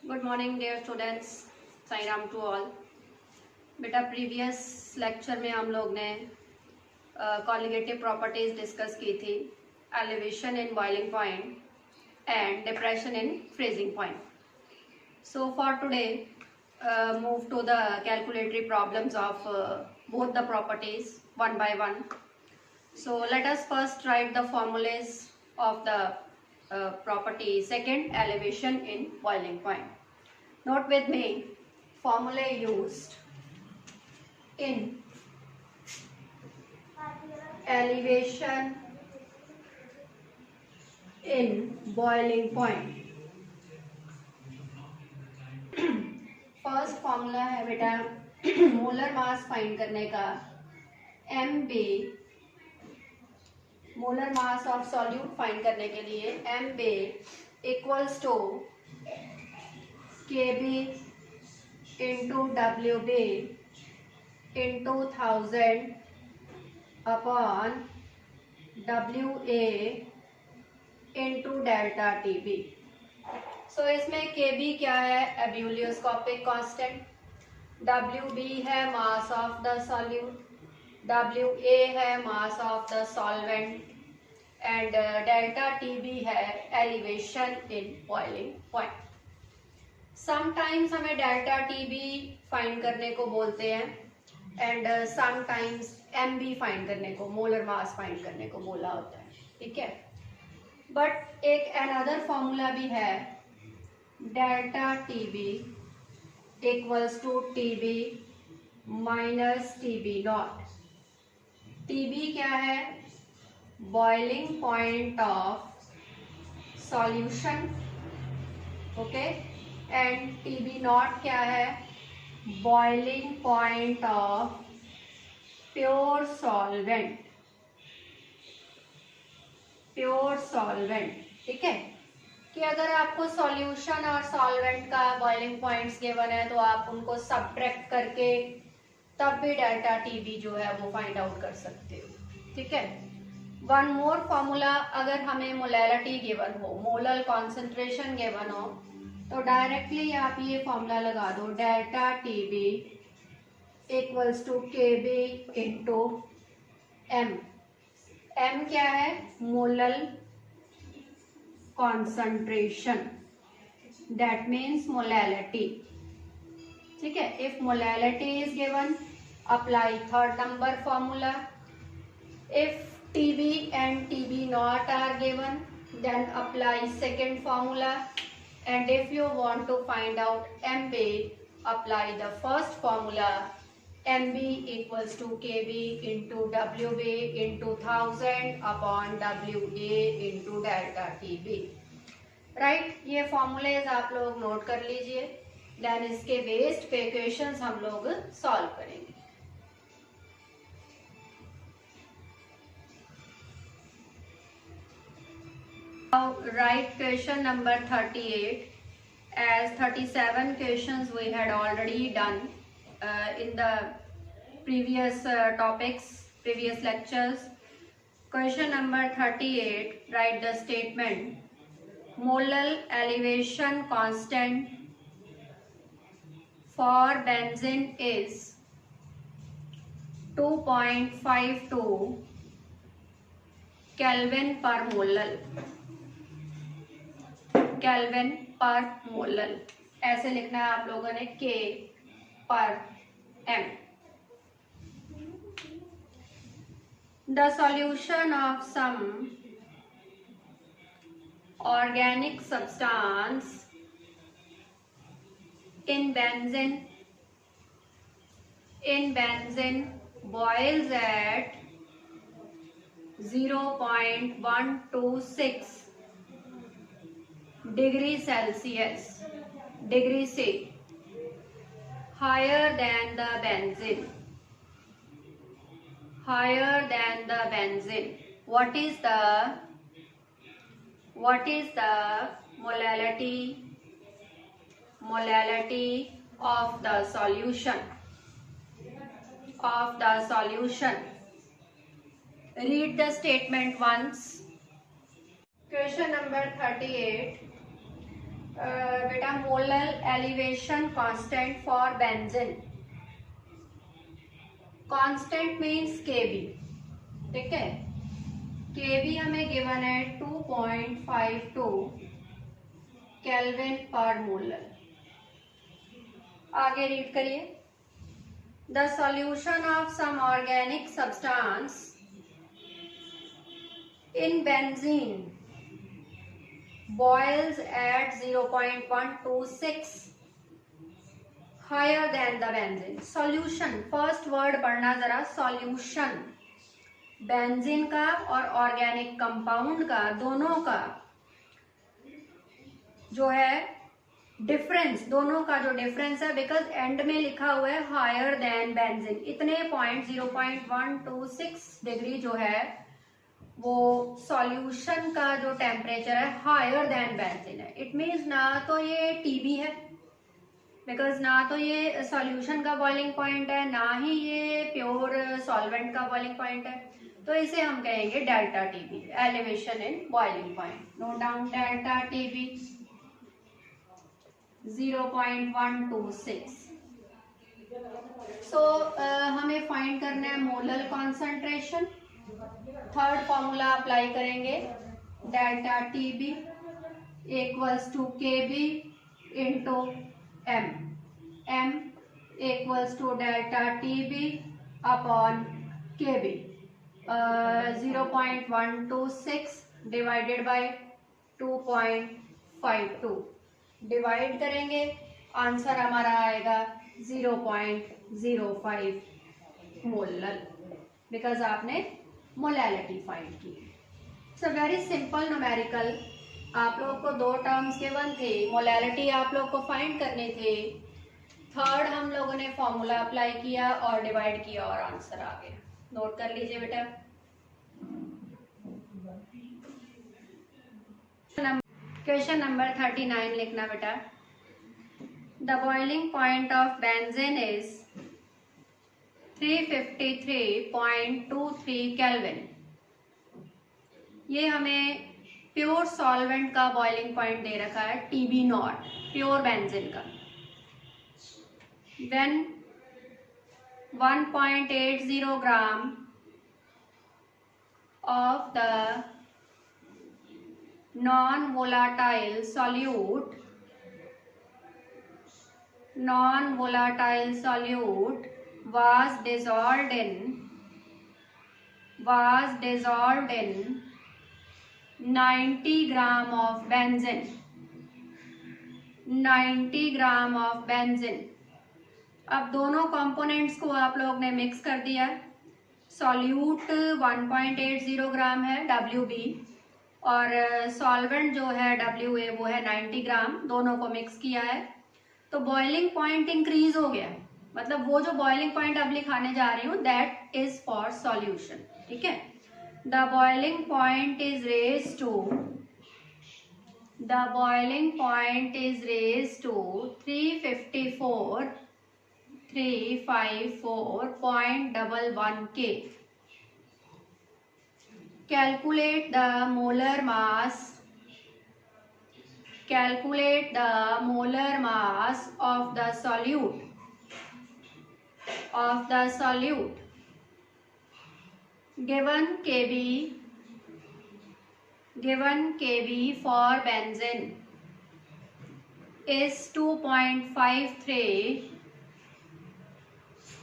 Good morning dear students, Sai Ram to all. बेटा previous lecture में हम लोग ने कॉलिगेटिव प्रॉपर्टीज डिस्कस की थी, elevation in boiling point and depression in freezing point. So for today move to the calculatory problems of both the properties one by one. So let us first write the formulas of the property second, elevation in boiling point. Note with me, formula used in elevation in boiling point. First formula है बेटा molar mass find करने का, M B molar mass of solute find करने के लिए M B equals to K B into W B into 1000 upon W A into delta T B. So इसमें K B क्या है, एब्यूलियोस्कोपिक कांस्टेंट, डब्ल्यू बी है mass of the solute, W A है mass of the solvent and delta T B है elevation in boiling point. Sometimes हमें delta T B find करने को बोलते हैं and sometimes M B find करने को, मोलर मास फाइंड करने को बोला होता है, ठीक है। बट एक अनदर फॉर्मूला भी है, delta T B equals to T B minus T B naught. T B क्या है, boiling point of solution, okay, and T B naught क्या है, boiling point of pure solvent, pure solvent, ठीक है। कि अगर आपको सॉल्यूशन और सॉल्वेंट का बॉइलिंग पॉइंट्स गिवन है तो आप उनको सब्ट्रैक्ट करके तब भी डेल्टा टी बी जो है वो फाइंड आउट कर सकते हो, ठीक है। वन मोर फॉर्मूला, अगर हमें मोलैलिटी गिवन हो, मोलर कॉन्सेंट्रेशन गिवन हो, तो डायरेक्टली आप ये फॉर्मूला लगा दो, delta T B equals to K B into M. M क्या है, molar concentration, that means molality, ठीक है। if molality is given, apply third number formula. if TB and TB not are given, then apply second formula, and if you want to find out MB, apply the first formula, MB equals to KB into WB into 1000 upon WA into delta TB, right. ये formulas आप लोग note कर लीजिए, then इसके based पे questions हम लोग solve करेंगे। Now write question number 38, as 37 questions we had already done in the previous topics, previous lectures. Question number 38, write the statement, molar elevation constant for benzene is 2.52 Kelvin per molar, kelvin per molar, ऐसे लिखना है आप लोगों ने, K per M. The solution of some organic substance in benzene boils at 0.126 degree Celsius, degree से higher than the benzene, higher than the benzene. what is the molality of the solution, read the statement once. Question number 38, बेटा molar elevation constant for benzene, constant means KB, ठीक है। केबी हमें given है 2.52 kelvin per molar. आगे read करिए। The solution of some organic substance in benzene boils at 0.126 higher than the benzene. Solution, first word पढ़ना जरा, solution, benzene का और ऑर्गेनिक कंपाउंड का, दोनों का जो है डिफरेंस, दोनों का जो डिफरेंस है, बिकॉज एंड में लिखा हुआ है हायर देन बेंजीन, इतने पॉइंट 0.126 डिग्री जो है वो सॉल्यूशन का जो टेम्परेचर है हायर देन बेंजीन है। इट मीन्स ना तो ये टीबी है, बिकॉज ना तो ये सॉल्यूशन का बॉइलिंग पॉइंट है, ना ही ये प्योर सॉल्वेंट का बॉइलिंग पॉइंट है, तो इसे हम कहेंगे delta TB, elevation in boiling point. Note down delta TB 0.126। So हमें फाइंड करना है molar concentration. Third formula apply करेंगे, delta TB equals to KB into M, M equals to delta TB upon KB, 0.126 divided by 2.52, divide करेंगे, answer हमारा आएगा 0.05 molar, because आपने molality find की। So very simple numerical. आप लोगों को दो टर्म्स गिवन थे, मोलैलिटी आप लोग को फाइंड करने थे, थर्ड हम लोगों ने फॉर्मूला अप्लाई किया और डिवाइड किया और आंसर आ गया। नोट कर लीजिए बेटा। क्वेश्चन नंबर 39 लिखना बेटा। The boiling point of benzene is 353.23 kelvin. ये हमें प्योर सॉल्वेंट का बॉइलिंग पॉइंट दे रखा है, टीबी नॉट, प्योर बेंजीन का। When 1.80 gram of the non volatile solute was dissolved in 90 gram of benzene, 90 gram of benzene. अब दोनों components को आप लोग ने मिक्स कर दिया। सॉल्यूट 1.80 ग्राम है WB, और सॉल्वेंट जो है WA वो है 90 ग्राम, दोनों को मिक्स किया है, तो बॉइलिंग पॉइंट इंक्रीज हो गया। मतलब वो जो बॉइलिंग पॉइंट अब लिखाने जा रही हूँ दैट इज फॉर सॉल्यूशन, ठीक है। The boiling point is raise to 354.11 K. Calculate the molar mass of the solute given Kb for benzene is 2.53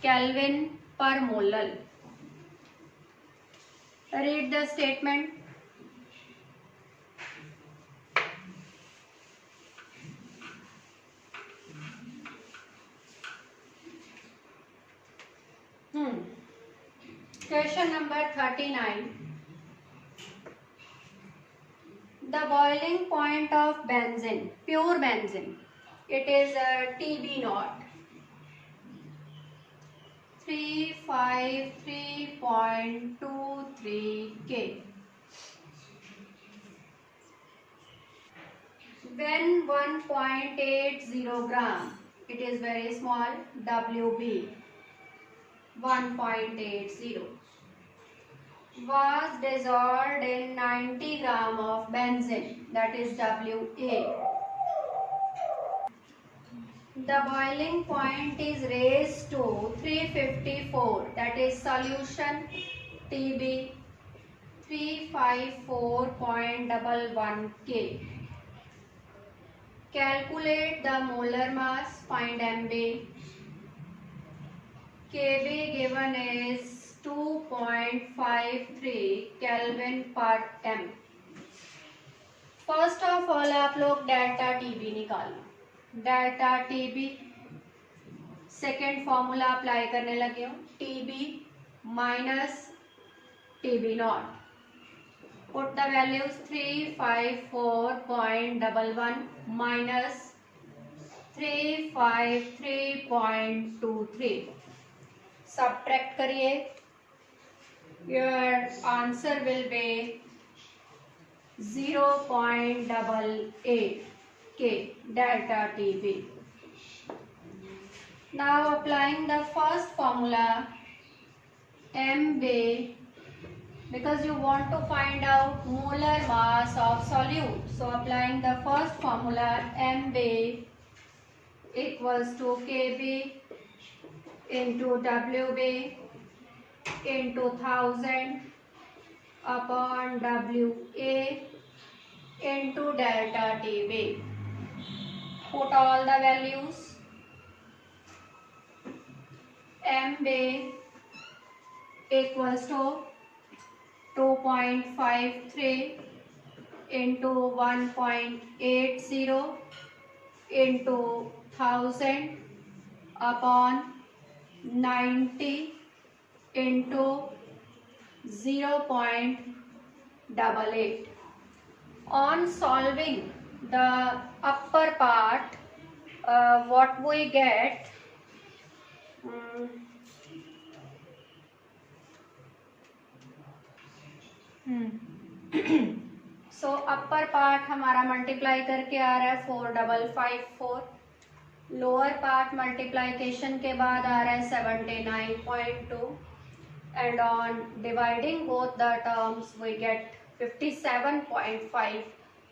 Kelvin per molar. Read the statement. Question number 39. The boiling point of benzene, pure benzene, it is TB naught 353.23 K. When 1.80 gram, it is very small, WB 1.80 was dissolved in 90 gram of benzene, that is WA. the boiling point is raised to 354, that is solution TB 354.11 K. Calculate the molar mass, find MB. KB given is 2.53 Kelvin per m. First of all आप लोग delta TB निकालो. Delta TB second formula apply करने लगे हो. TB minus TB naught. Put the values 354.11 minus 353.23. Subtract करिए. Your answer will be 0.88 K delta TB. Now applying the first formula MB, because you want to find out molar mass of solute. So applying the first formula MB equals to KB into WB into 1000 upon WA into delta TB. Put all the values. MB equals to 2.53 into 1.80 into 1000 upon 90 into 0.88. On solving the upper part, what we get, so upper part हमारा multiply करके आ रहा है 4554. Lower part multiplication के बाद आ रहा है 79.2. and on dividing both the terms we get 57.5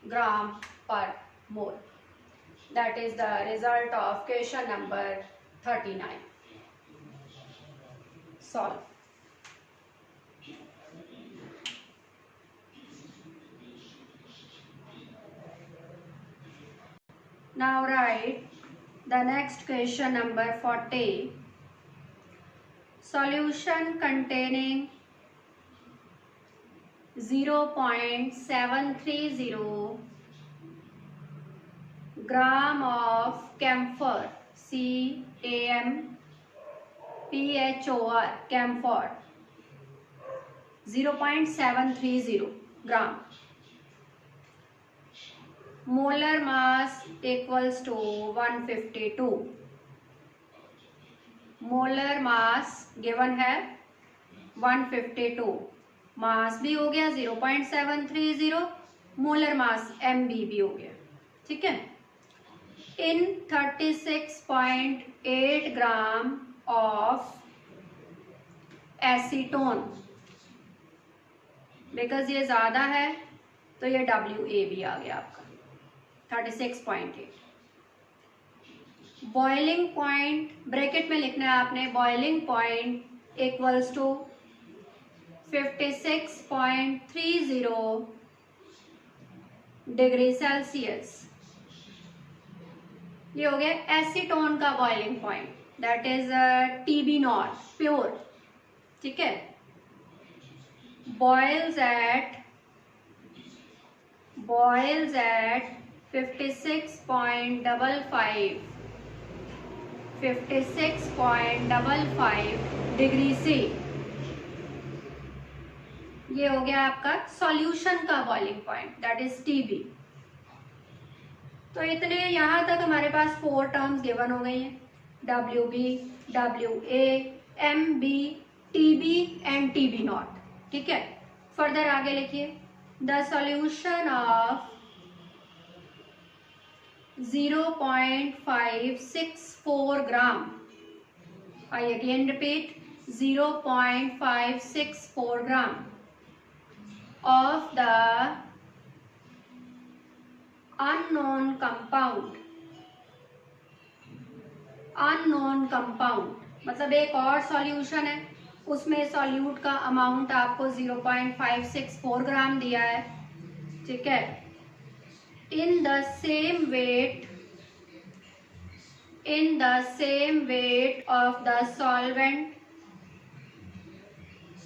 gram per mole. That is the result of question number 39. Solve. Now write the next question number 40. Solution containing 0.730 gram of camphor, CAMPHOR, camphor, 0.730 gram. Molar mass equals to 152. Molar mass given है 152. मास भी हो गया 0.730. Molar mass MB भी हो गया. ठीक है. इन 36.8 gram of acetone, because ये ज्यादा है तो ये WA भी आ गया आपका 36.8. बॉइलिंग पॉइंट ब्रैकेट में लिखना है आपने. Boiling point equals to 56.30 degree Celsius. ये हो गया एसीटोन का boiling point. That is TB naught pure. ठीक है. बॉइल्स एट 56.55 डिग्री से. ये हो गया आपका सॉल्यूशन का boiling point, that is TB. तो इतने यहां तक हमारे पास 4 टर्म्स गिवन हो गई हैं. WB, WA, MB, TB and TB not. ठीक है. फर्दर आगे लिखिए. The solution of 0.564 gram. I again repeat 0.564 gram of the unknown compound unknown compound, मतलब एक और सॉल्यूशन है, उसमें सॉल्यूट का अमाउंट आपको 0.564 ग्राम दिया है, ठीक है। In the same weight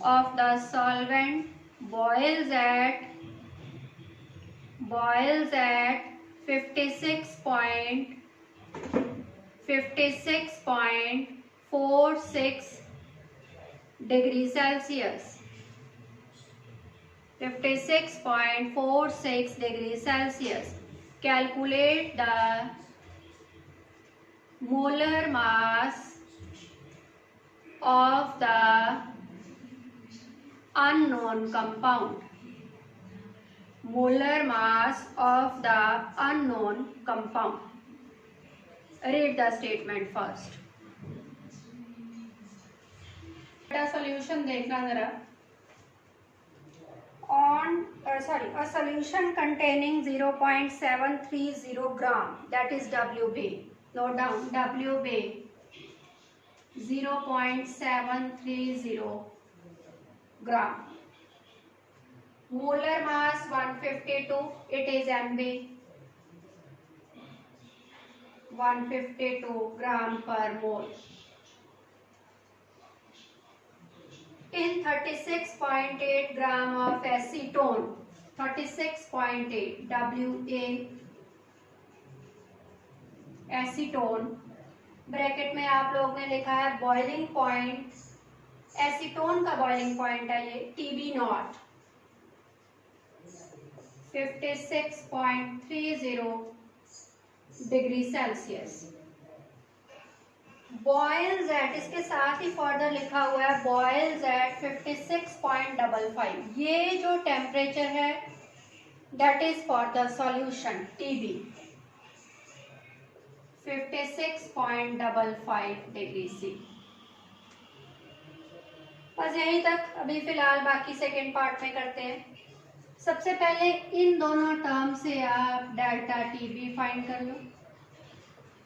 of the solvent boils at 56.46 degree Celsius. 56.46 degree Celsius. Calculate the molar mass of the unknown compound. Molar mass of the unknown compound. Read the statement first. Solution देखना जरा. A solution containing 0.730 gram, that is WB. Note down, WB 0.730 gram. Molar mass 152, it is MB. 152 gram per mole. In 36.8 gram of acetone, 36.8 WA acetone, bracket में आप लोग ने लिखा है boiling point, acetone का boiling point है ये TB naught 56.30 degree Celsius. Boils at, इसके साथ ही फर्दर लिखा हुआ है बॉयल्स एट 56.55. ये जो टेम्परेचर है that is for the solution TB 56.55 degree C. बस यहीं तक अभी फिलहाल, बाकी सेकेंड पार्ट में करते हैं. सबसे पहले इन दोनों टर्म से आप डेल्टा TB फाइंड कर लो.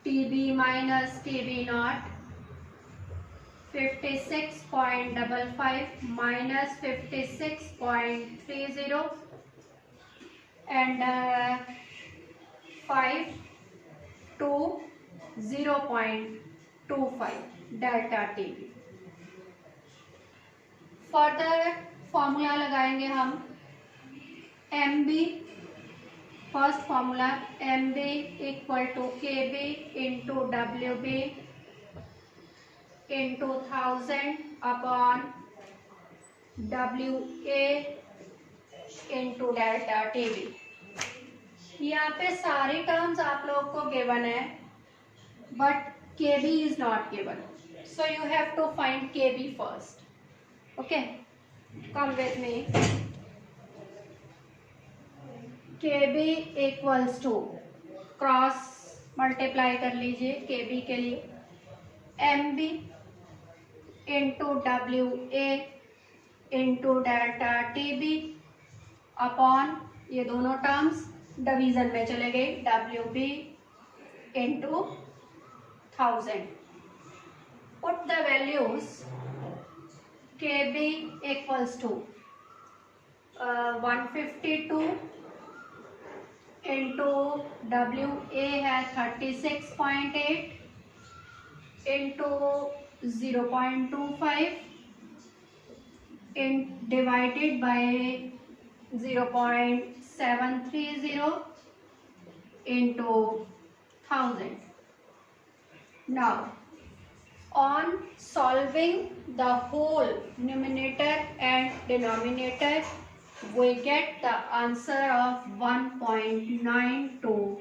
TB minus TB naught 56.55 minus 56.30 and 5 to 0.25 delta TB. Further formula लगाएंगे हम MB. First formula MB equal to KB into WB into 1000 upon WA into delta TB. यहाँ पे सारी टर्म्स आप लोग को गिवन है, but KB is not given, so you have to find KB first. Okay, come with me. KB equals to, cross multiply कर लीजिए KB के लिए, MB into WA into delta TB upon ये दोनों टर्म्स डिवीजन में चले गए WB into 1000. Put the values. KB equals to 152 into WA है 36.8 into 0.25 divided by 0.730 into 1000. Now, on solving the whole numerator and denominator, we get the answer of 1.92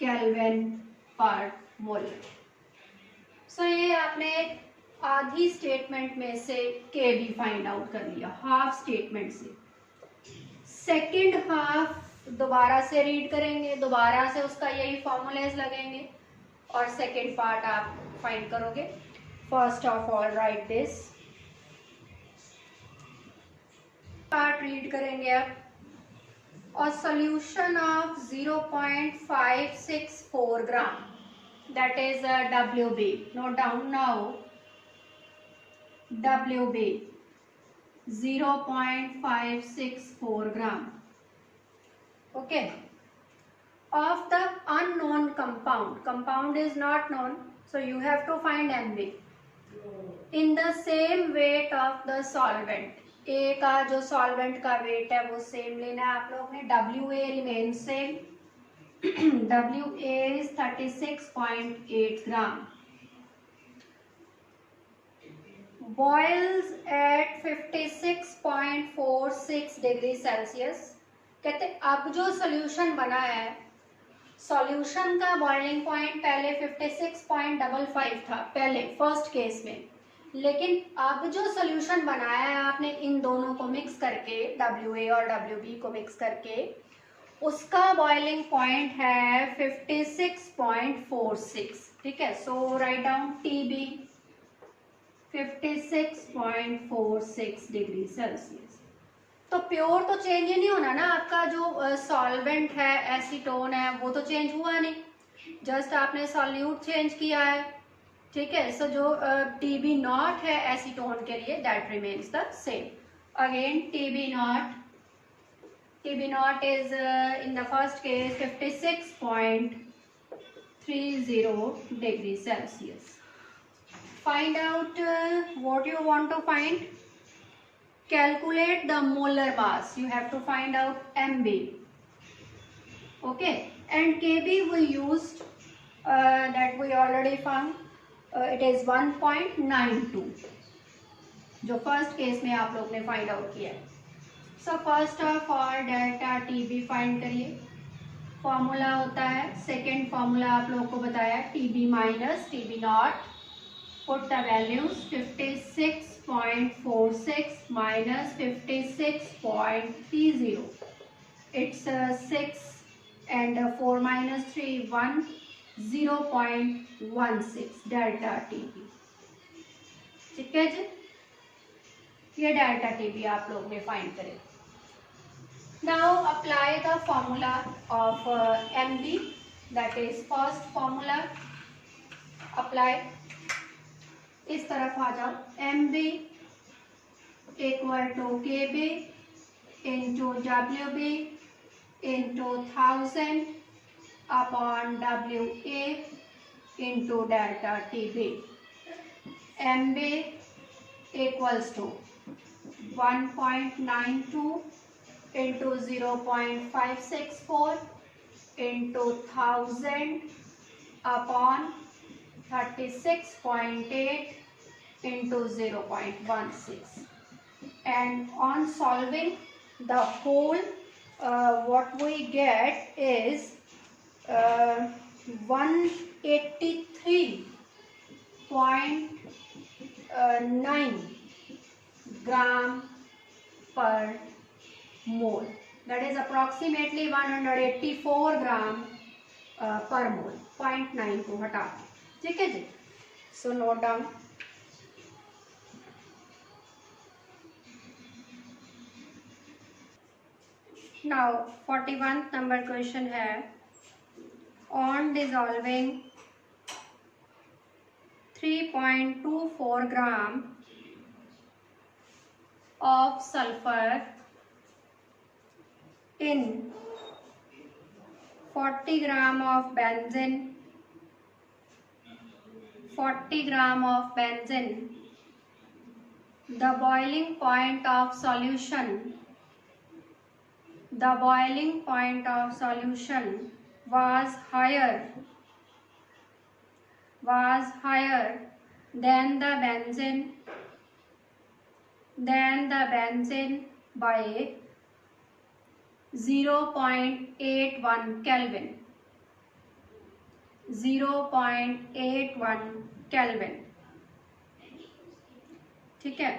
Kelvin per mole. So ये आपने आधी statement में से KB find out कर लिया, half statement से. Second half दोबारा से रीड करेंगे, दोबारा से उसका यही फॉर्मूलेज लगेंगे और सेकेंड पार्ट आप फाइंड करोगे. First of all right this part read करेंगे अब. और solution of 0.564 gram that is WB. Note down now. WB 0.564 gram. Okay. Of the unknown compound, compound is not known, so you have to find MB. In the same weight of the solvent, A का जो solvent का weight है वो same लेना है आप लोग ने. WA remains same. WA is 36.8 gram. Boils at 56.46 degree Celsius. कहते अब जो सोल्यूशन बना है, सॉल्यूशन का बॉइलिंग पॉइंट पहले 56.55 था पहले फर्स्ट केस में, लेकिन अब जो सोल्यूशन बनाया है आपने इन दोनों को मिक्स करके, WA और WB को मिक्स करके, उसका बॉइलिंग पॉइंट है 56.46. ठीक है, so write down TB 56.46 degree Celsius. तो प्योर तो चेंज ही नहीं होना ना, आपका जो सॉल्वेंट है, एसीटोन है, वो तो चेंज हुआ नहीं, जस्ट आपने सॉल्यूट चेंज किया है. ठीक है, सो जो TB नॉट है एसीटोन के लिए, that remains the same. Again TB not is in the first case 56.30 degree Celsius. Find out what you want to find. Calculate the molar mass. You have to find out MB. Okay, and KB we used that we already found. It is 1.92 जो first case में आप लोग ने find out किया है. So first of all delta TB find करिए. Formula होता है, सेकेंड फॉर्मूला आप लोग को बताया, TB minus TB not. Put the values 56.46 minus 56.30. It's 6 and 4 minus 3 1, 0.16 delta TB. ठीक है जी, ये डेल्टा TB आप लोग ने फाइंड करे. Now apply the formula of MB, that is first formula. Apply. इस तरफ आ जाओ. MB equal to KB into WB into 1000 upon WA into delta TB. MB equals to 1.92 into 0.564 into 1000 upon 36.8 into 0.16, and on solving the whole what we get is 183.9 gram per mole. That is approximately 184 gram per mole. 0.9 को हटा. ठीक है जी, so note down. Now 41 number question है, on dissolving 3.24 gram of sulphur in 40 gram of benzene, 40 gram of benzene, the boiling point of solution was higher than the benzene by 0.81 Kelvin. 0.81 Kelvin. ठीक है.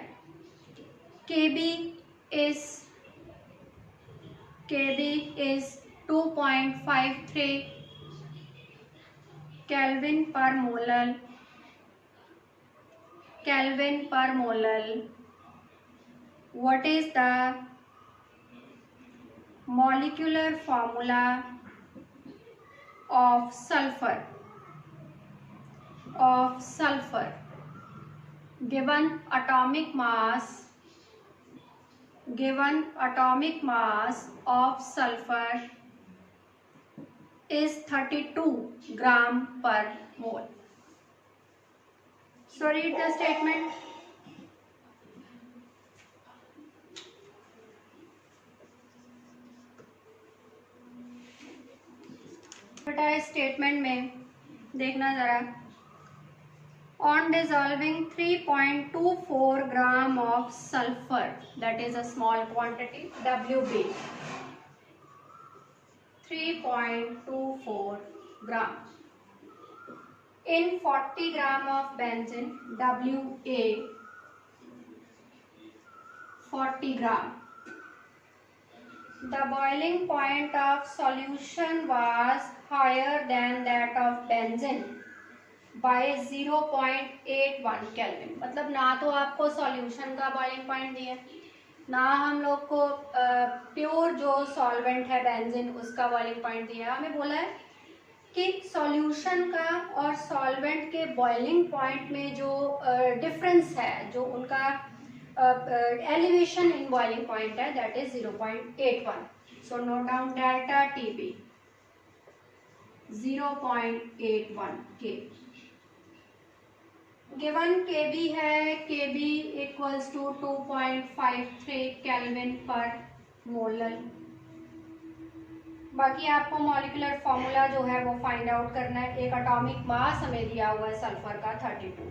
KB is 2.53 Kelvin per molar. What is the molecular formula of sulfur? of sulfur. Given atomic mass of sulfur is 32 gram per mole. So read the statement. बेटा इस statement में देखना जरा. On dissolving 3.24 gram of sulfur, that is a small quantity, Wb, 3.24 gram, in 40 gram of benzene, Wa, 40 gram. The boiling point of solution was higher than that of benzene by 0.81 kelvin. मतलब ना तो आपको solution का boiling point दिया, ना हम लोग को प्योर जो सॉल्वेंट है बेंजीन उसका बॉइलिंग पॉइंट दिया. हमें बोला है कि सॉल्यूशन का और सॉल्वेंट के बॉइलिंग पॉइंट में जो डिफरेंस है, जो उनका एलिवेशन इन बॉइलिंग पॉइंट है, that is 0.81. So note down delta TB 0.81 के. गिवन केबी है, केबी equals to 2.53 kelvin per molar. बाकी आपको मॉलिक्यूलर फॉर्मूला जो है वो फाइंड आउट करना है. एक एटॉमिक मास हमें दिया हुआ है सल्फर का 32.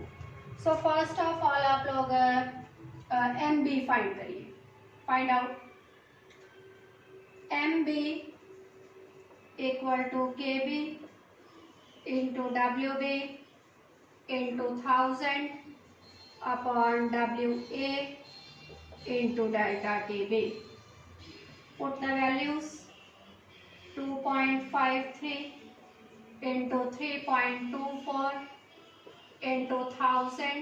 सो फर्स्ट ऑफ ऑल आप लोग एम बी फाइंड करिए. Find out M B equal to K B into W B into 1000 upon W A into delta T B. Put the values 2.53 into 3.24 into 1000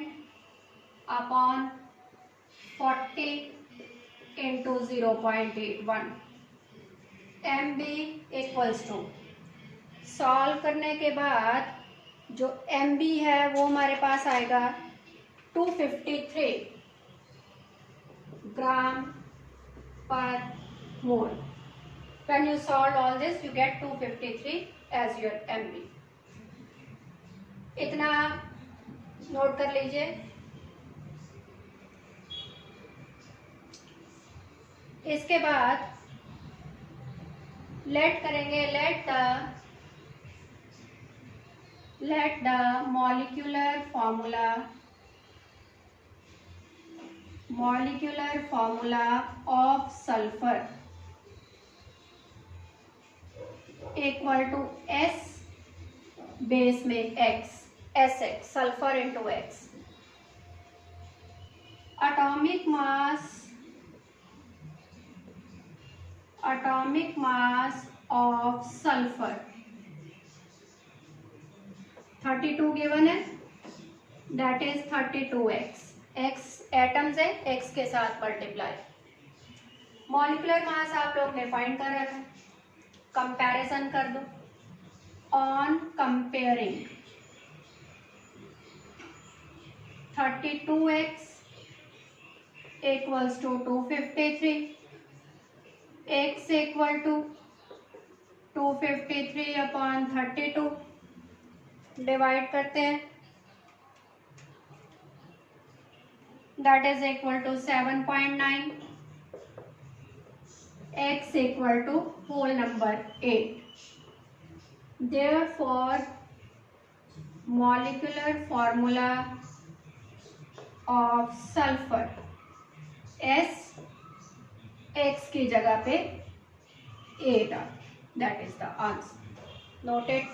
upon 40 into 0.81. M B equals to, solve करने के बाद जो M B है वो हमारे पास आएगा 253 ग्राम पर मोल. When you solve all this, you get 253 as your MB. इतना नोट कर लीजिए. इसके बाद लेट करेंगे, let the molecular formula of sulfur equal to S base में X, Sx, sulphur into X. atomic mass of sulfur 32 given है, that is 32x. x atoms है, x के साथ मल्टीप्लाई. मॉलिक्यूलर मास आप लोग ने फाइंड कर रखा है. कंपैरिजन कर दो. On comparing 32x equals to 253, x equal to 253 upon 32. Divide करते हैं, that is equal to 7.9. x equal to whole number 8. Therefore, molecular formula of sulfur S, x की जगह पे 8. That is the answer. Noted.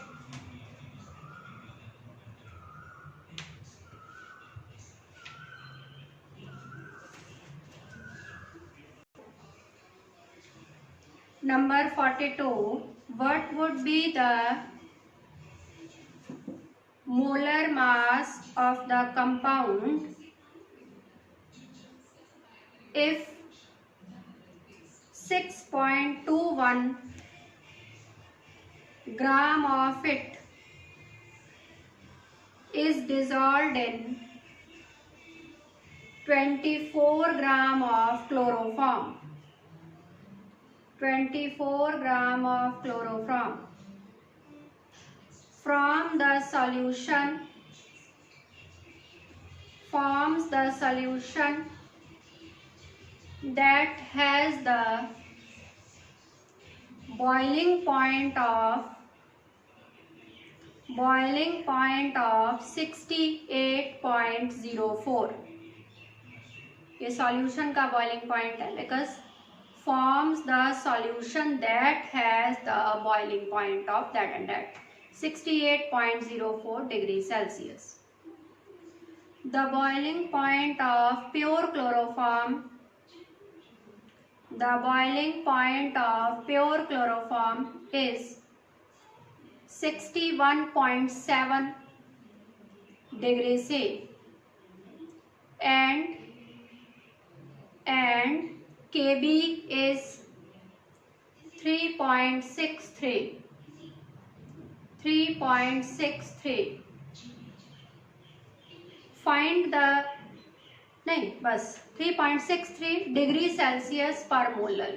Number 42. What would be the molar mass of the compound if 6.21 gram of it is dissolved in 24 gram of chloroform. 24 gram of chloroform. From the solution forms the solution that has the boiling point of 68.04. ये solution का boiling point है because forms the solution that has the boiling point of that and that 68.04 degrees Celsius. The boiling point of pure chloroform is 61.7 degrees C and Kb is 3.63. Find the 3.63 degree Celsius पर molar.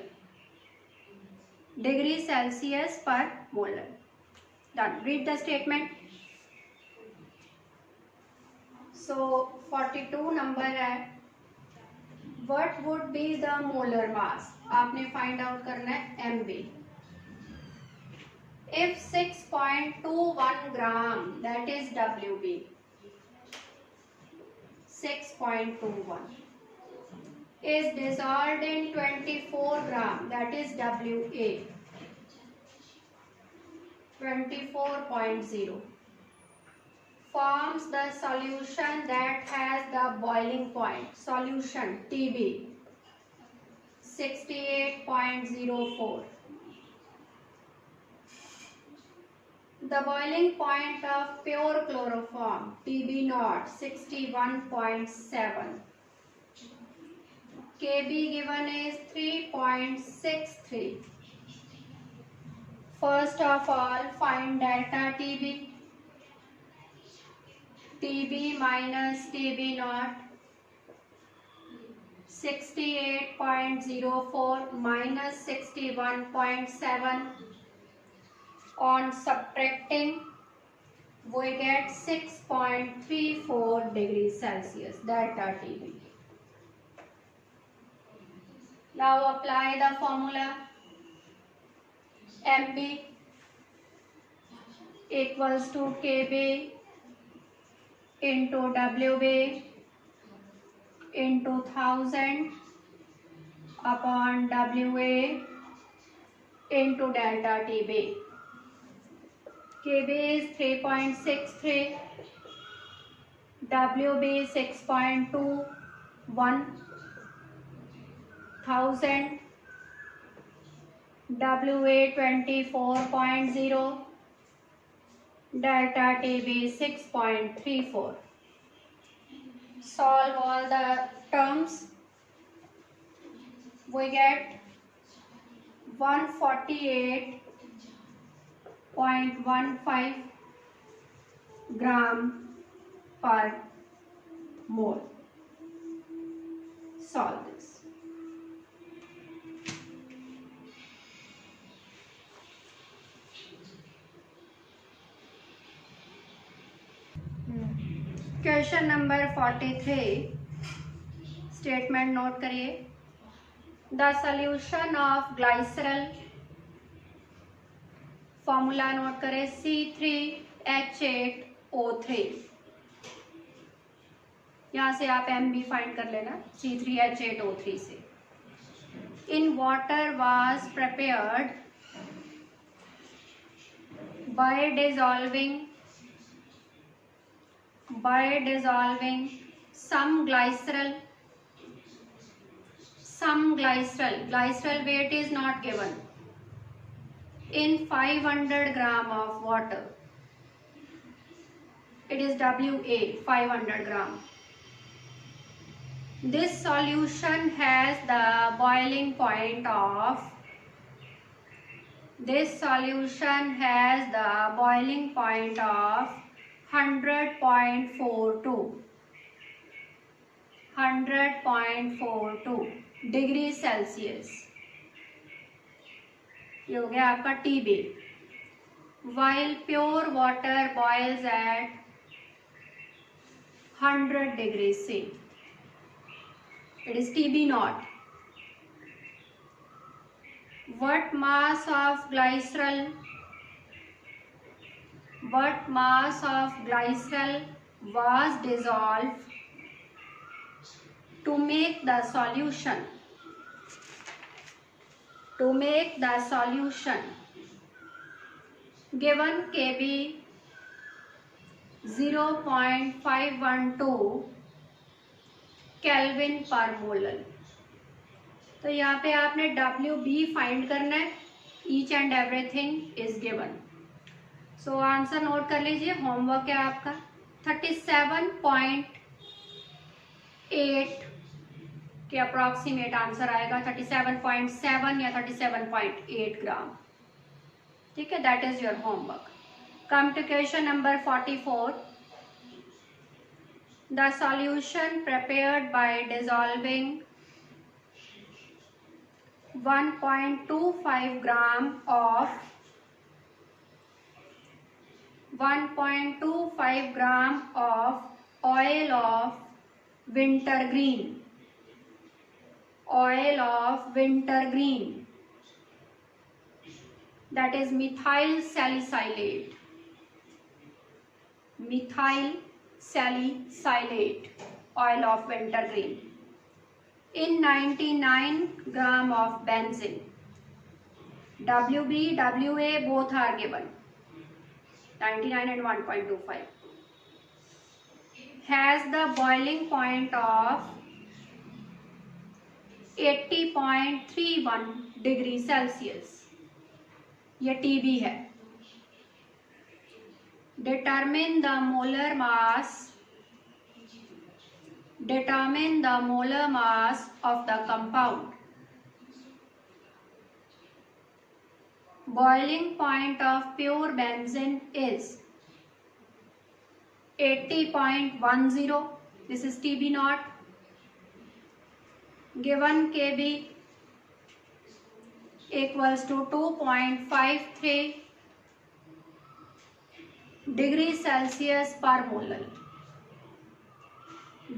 Degree Celsius पर molar. Done. Read the statement. So 42 number है. What would be the molar mass? आपने find out करना है MB. If 6.21 gram, that is WB. 6.21 is dissolved in 24 gram, that is WA. 24.0 forms the solution that has the boiling point. Solution TB 68.04. The boiling point of pure chloroform TB naught 61.7. Kb given is 3.63. First of all, find delta TB. TB minus TB naught 68.04 minus 61.7. On subtracting, we get 6.34 degrees Celsius. Delta TB. Now apply the formula. MB equals to KB into WB into 1000 upon WA into delta TB. KB is 3.63, WB 6.21, 1000, WA 24.0, delta TB 6.34. Solve all the terms. We get 148.15 gram per mole. Solve this. Question number 43. Statement note करिए. The solution of glycerol, formula note करें C3H8O3. यहाँ से आप MB find कर लेना C3H8O3 से. In water was prepared by dissolving some glycerol. Glycerol weight is not given. In 500 gram of water, it is WA 500 gram. This solution has the boiling point of 100 100.42 degree Celsius, ये हो गया आपका TB. While pure water boils at 100 degrees C, it is TB naught. What mass of glycerol was dissolved to make the solution given Kb 0.512 kelvin per molar. तो यहाँ पे आपने WB find करना है. Each and everything is given. So answer note कर लीजिए. Homework है आपका 37.8 के अप्रॉक्सीमेट आंसर आएगा. 37.7 या 37.8 ग्राम. ठीक है, that is your homework. Come to question number 44. The solution prepared by dissolving 1.25 gram of 1.25 gram of oil of wintergreen, that is methyl salicylate, oil of wintergreen, in 99 gram of benzene. WB, WA both are given, 99 and 1.25, has the boiling point of 80.31 degree Celsius. ये TB है. Determine the molar mass of the compound. Boiling point of pure benzene is 80.10. This is TB naught. Given Kb equals to 2.53 degree Celsius per molar.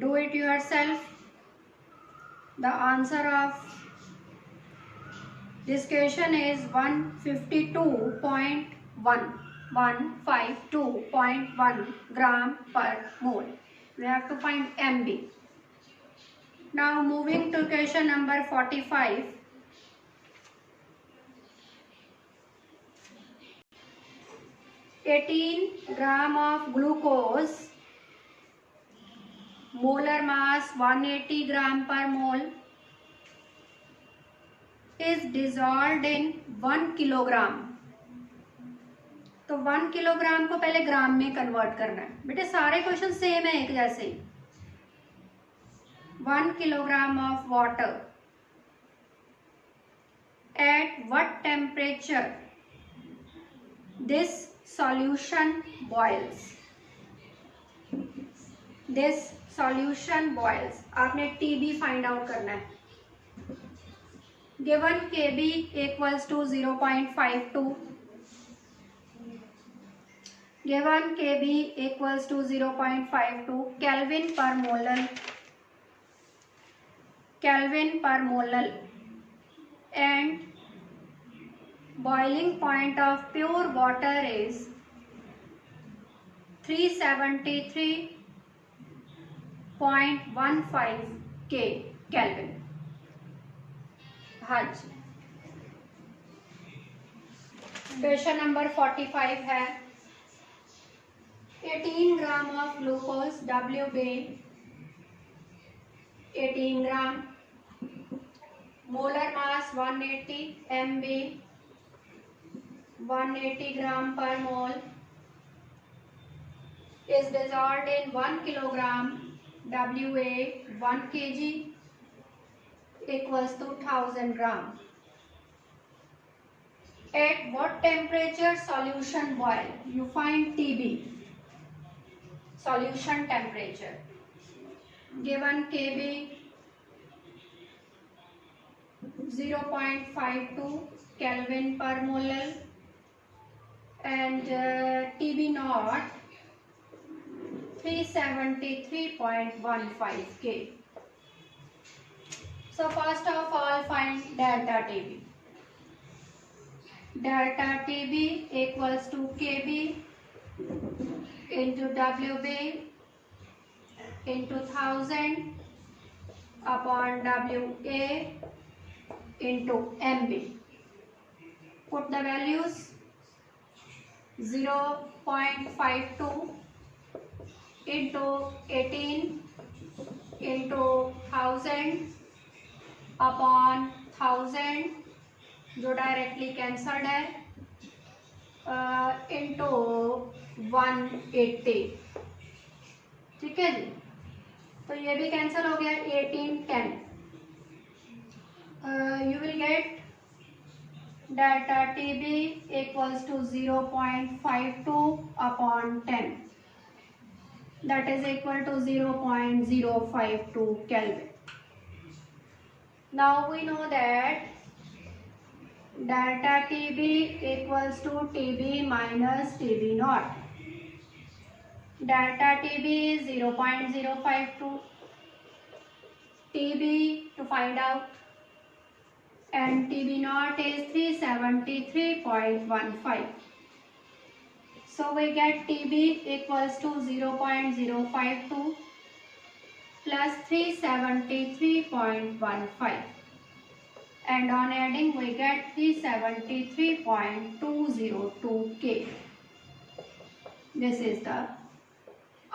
Do it yourself. The answer of this question is 152.1 gram per mole. We have to find MB. Now moving to question number 45. (18 gram of glucose, molar mass 180 gram per mole, is dissolved in 1 kilogram. तो 1 kilogram को पहले ग्राम में convert करना है. बेटे सारे question same है, एक जैसे ही. 1 kilogram of water, at what temperature this solution boils? आपने TB फाइंड आउट करना है. Given Kb equals to 0.52. Given Kb equals to 0.52 Kelvin per molar, and boiling point of pure water is 373.15 Kelvin. हाँ जी. Question number 45 है. 18 gram of glucose, WB 18 gram, molar mass 180, MB 180 ग्राम पर मोल, is dissolved in 1 kilogram, WA 1 kg equals to 1000 gram. At what temperature solution boil? You find TB. solution temperature given Kb 0.52 Kelvin per mole and Tb naught 373.15 K. So first of all find delta Tb. Delta Tb equals to Kb into Wb into 1000 upon Wa into Mb. Put the values 0.52 into 18 into 1000 upon 1000 जो directly cancelled है into 180. ठीक है जी, तो ये भी cancel हो गया. 18 10 you will get delta Tb equals to 0.52 upon 10, that is equal to 0.052 Kelvin. Now we know that delta Tb equals to Tb minus Tb naught. Delta Tb is 0.052, Tb to find out, and Tb naught is 373.15. So we get Tb equals to 0.052 plus 373.15. And on adding we get 373.202 K. This is the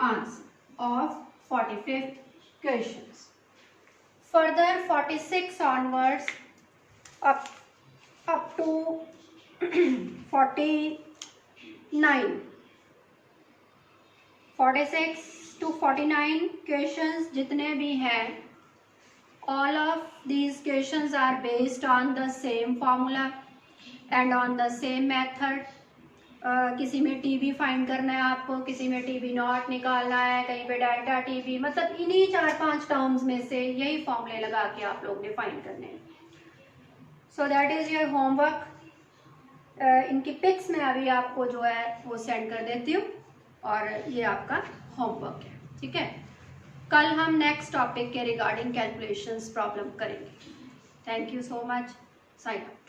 answer of 45th questions. Further 46 onwards up to 49. 46 to 49 questions जितने भी हैं, all of these questions are based on the same formula and on the same method. किसी में TB find करना है आपको, किसी में टीबी नॉट निकालना है, कहीं पे डेल्टा टीबी, मतलब इन्हीं 4-5 टर्म्स में से यही फॉर्मूले लगा के आप लोग ने फाइंड करने हैं. So that is your homework. इनकी पिक्स में अभी आपको जो है वो सेंड कर देती हूँ और ये आपका होमवर्क है. ठीक है, कल हम नेक्स्ट टॉपिक के रिगार्डिंग कैलकुलेशंस प्रॉब्लम करेंगे. Thank you so much. Sign up.